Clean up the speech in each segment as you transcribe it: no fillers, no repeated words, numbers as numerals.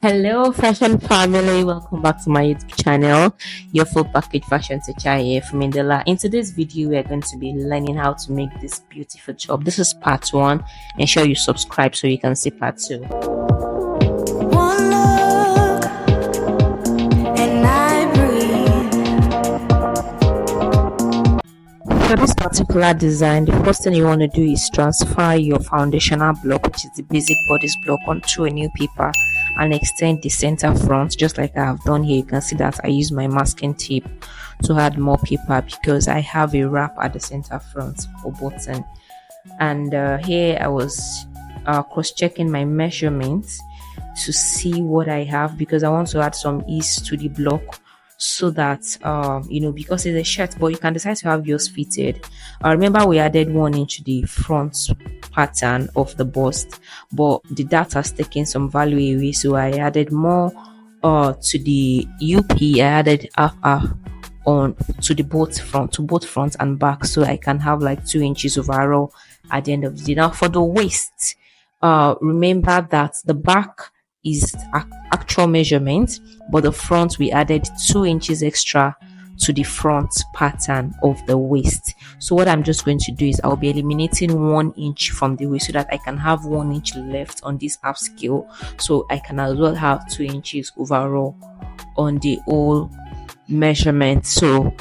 Hello, fashion family. Welcome back to my YouTube channel. Your full package fashion teacher here from Indela. In today's video, we are going to be learning how to make this beautiful top. This is part one. Ensure you subscribe so you can see part two. One look and I breathe. For this particular design, the first thing you want to do is transfer your foundational block, which is the basic bodice block, onto a new paper and extend the center front just like I have done here. You can see that I use my masking tape to add more paper because I have a wrap at the center front for button. And here I was cross-checking my measurements to see what I have because I want to add some ease to the block so that because it's a shirt, but you can decide to have yours fitted. Remember we added 1 inch to the front pattern of the bust, but the dart has taken some value away, so I added more to the UP. I added half on to the both front and back, so I can have like 2 inches overall at the end of the day. Now for the waist, remember that the back is actual measurement, but the front we added 2 inches extra to the front pattern of the waist. So what I'm just going to do is I'll be eliminating 1 inch from the waist so that I can have 1 inch left on this half scale, so I can as well have 2 inches overall on the whole measurement. So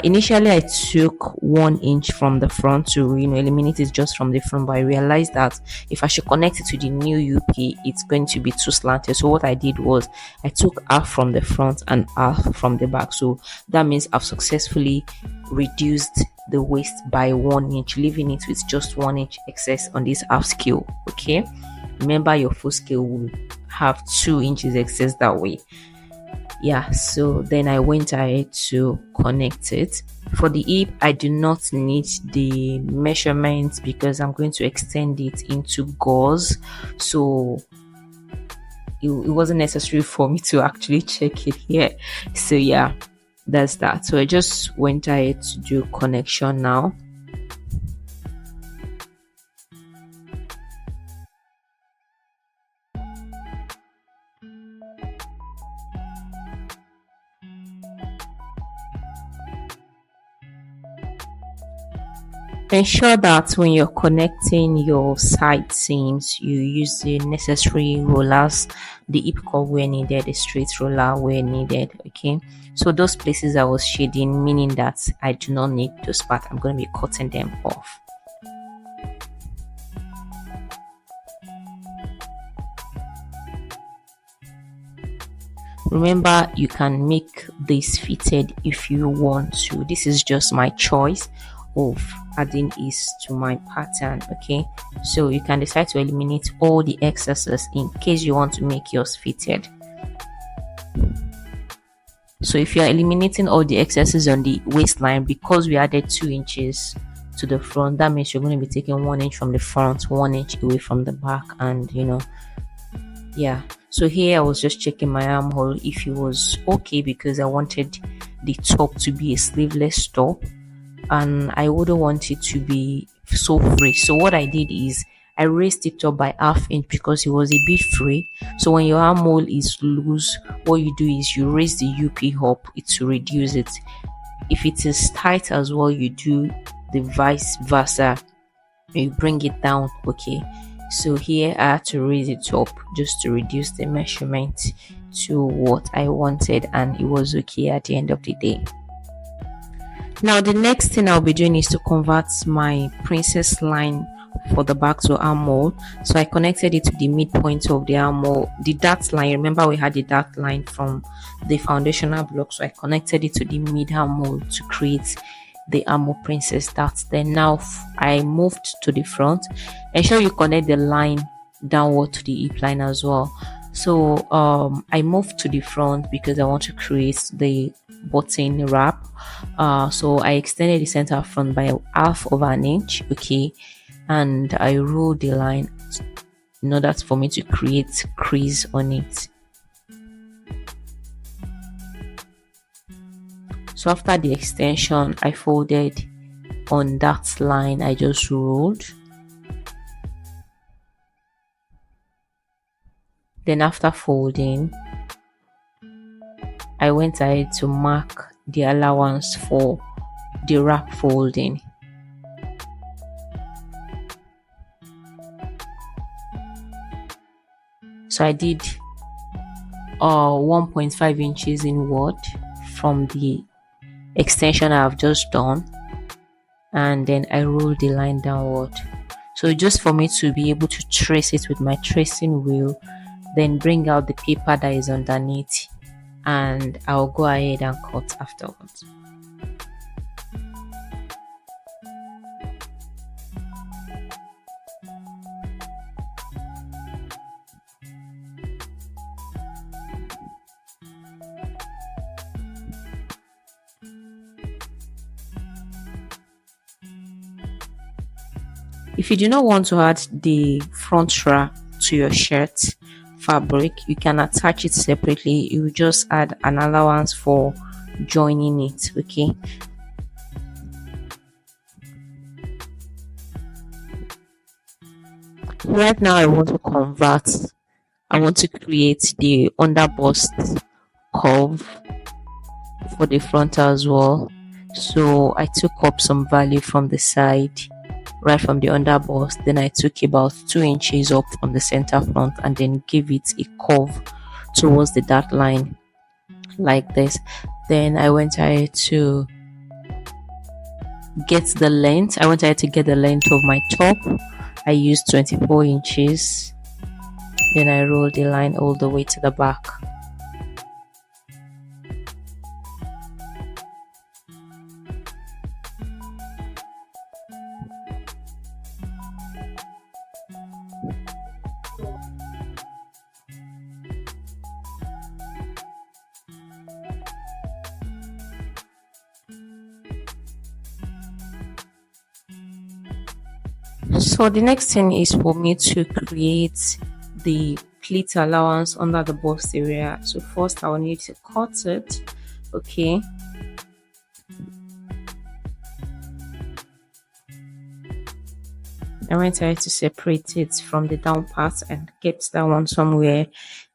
initially I took 1 inch from the front to eliminate it just from the front, but I realized that if I should connect it to the new UP, it's going to be too slanted. So what I did was I took half from the front and half from the back, so that means I've successfully reduced the waist by 1 inch, leaving it with just 1 inch excess on this half scale. Okay, remember your full scale will have 2 inches excess that way. Yeah, so then I went ahead to connect it. For the hip, I do not need the measurements because I'm going to extend it into gauze, so it wasn't necessary for me to actually check it here. So yeah, that's that. So I just went ahead to do connection now. Ensure that when you're connecting your side seams, you use the necessary rollers, the hip curve where needed, the straight roller where needed. Okay, so those places I was shading, meaning that I do not need those parts, I'm going to be cutting them off. Remember, you can make this fitted if you want to. This is just my choice of adding ease to my pattern. Okay, so you can decide to eliminate all the excesses in case you want to make yours fitted. So if you are eliminating all the excesses on the waistline, because we added 2 inches to the front, that means you're going to be taking 1 inch from the front, 1 inch away from the back, and yeah. So here I was just checking my armhole if it was okay because I wanted the top to be a sleeveless top and I wouldn't want it to be so free. So what I did is I raised it up by ½ inch because it was a bit free. So when your armhole is loose, what you do is you raise the UP up to reduce it. If it is tight as well, you do the vice versa, you bring it down. Okay, so here I had to raise it up just to reduce the measurement to what I wanted, and it was okay at the end of the day. Now the next thing I'll be doing is to convert my princess line for the back to armhole. So I connected it to the midpoint of the armhole, the dart line. Remember we had the dart line from the foundational block, so I connected it to the mid armhole to create the armhole princess dart. Then now I moved to the front. Ensure you connect the line downward to the hip line as well. So I moved to the front because I want to create the button wrap. So I extended the center front by ½ inch. Okay, and I rolled the line in order for me to create crease on it. So after the extension, I folded on that line I just rolled. Then after folding, I went ahead to mark the allowance for the wrap folding. So I did 1.5 inches inward from the extension I've just done, and then I rolled the line downward. So just for me to be able to trace it with my tracing wheel, then bring out the paper that is underneath, and I'll go ahead and cut afterwards. If you do not want to add the front strap to your shirt fabric, you can attach it separately. You just add an allowance for joining it. Okay, right now I want to create the underbust curve for the front as well. So I took up some value from the side, right from the underbust. Then I took about 2 inches up from the center front and then give it a curve towards the dart line like this. Then I went ahead to get the length. I went ahead to get the length of my top. I used 24 inches. Then I rolled the line all the way to the back. So the next thing is for me to create the pleat allowance under the bust area. So first I will need to cut it. Okay, I went ahead to separate it from the down part and kept that one somewhere.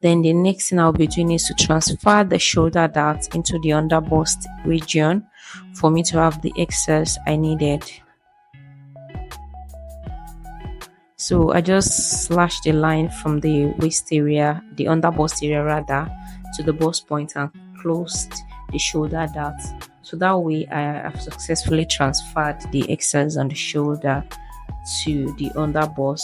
Then the next thing I'll be doing is to transfer the shoulder dart into the underbust region for me to have the excess I needed. So I just slashed the line from the waist area, the underbust area rather, to the bust point and closed the shoulder dart. So that way I have successfully transferred the excess on the shoulder to the underbust.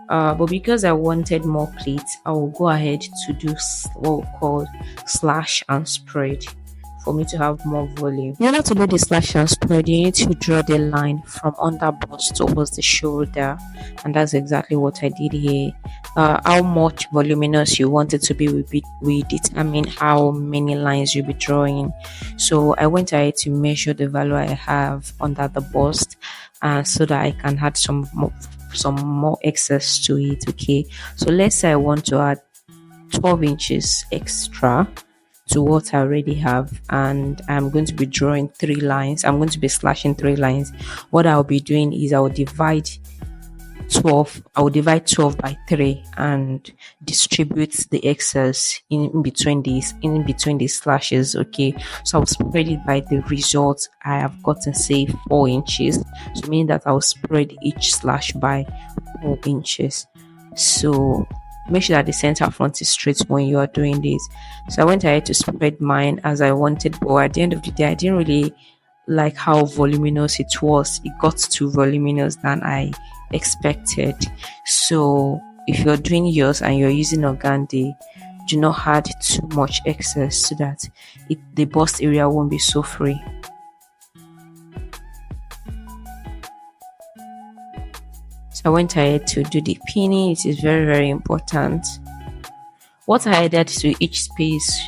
But because I wanted more pleats, I will go ahead to do what we call slash and spread for me to have more volume. In order to do the slash and spread, you need to draw the line from underbust towards the shoulder, and that's exactly what I did here. How much voluminous you want it to be will determine how many lines you'll be drawing. So I went ahead to measure the value I have under the bust, so that I can add some more excess to it. Okay, so let's say I want to add 12 inches extra to what I already have, and I'm going to be drawing 3 lines. I'm going to be slashing 3 lines. What I'll be doing is I will divide 12 by 3 and distribute the excess in between these slashes. Okay, so I'll spread it by the result I have gotten, say 4 inches, so meaning that I'll spread each slash by 4 inches. So make sure that the center front is straight when you are doing this. So I went ahead to spread mine as I wanted, but at the end of the day I didn't really like how voluminous it was. It got too voluminous than I expected. So if you're doing yours and you're using organdy, do not add too much excess so that the bust area won't be so free. So I went ahead to do the pinning. It is very, very important. What I added to each space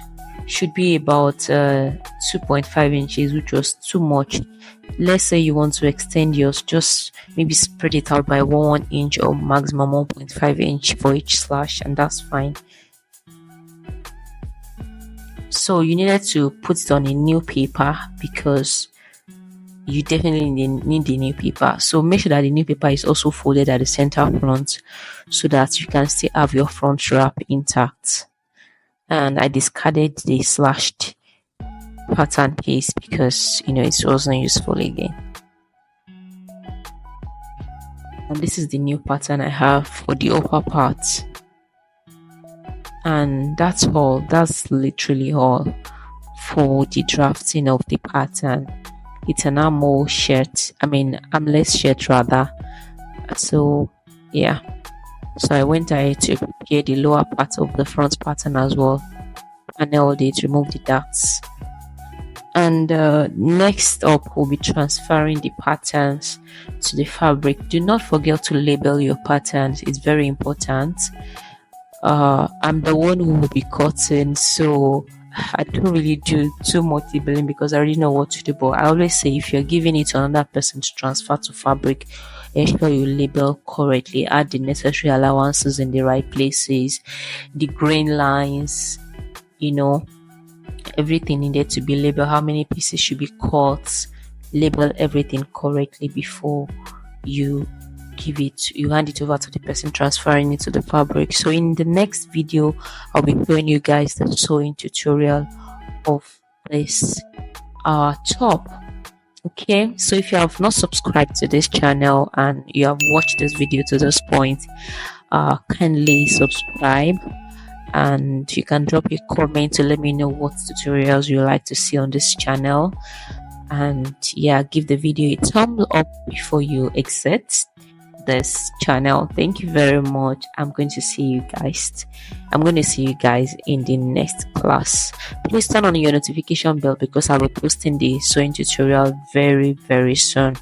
should be about 2.5 inches, which was too much. Let's say you want to extend yours, just maybe spread it out by 1 inch or maximum 1.5 inch for each slash, and that's fine. So you needed to put it on a new paper because you definitely need the new paper. So make sure that the new paper is also folded at the center front so that you can still have your front wrap intact. And I discarded the slashed pattern piece because it wasn't useful again. And this is the new pattern I have for the upper part. And that's all. That's literally all for the drafting of the pattern. It's an armhole shirt, armless shirt rather. So yeah, so I went ahead to prepare the lower part of the front pattern as well, paneled it, remove the darts. And next up, we'll be transferring the patterns to the fabric. Do not forget to label your patterns. It's very important. I'm the one who will be cutting, so I don't really do too much labeling because I already know what to do. But I always say, if you're giving it to another person to transfer to fabric, ensure you label correctly, add the necessary allowances in the right places, the grain lines, everything needed to be labeled, how many pieces should be cut, label everything correctly before you hand it over to the person transferring it to the fabric. So in the next video, I'll be showing you guys the sewing tutorial of this top. Okay, so if you have not subscribed to this channel and you have watched this video to this point, kindly subscribe, and you can drop a comment to let me know what tutorials you like to see on this channel. And yeah, give the video a thumbs up before you exit this channel. Thank you very much. I'm going to see you guys in the next class. Please turn on your notification bell because I'll be posting the sewing tutorial very soon.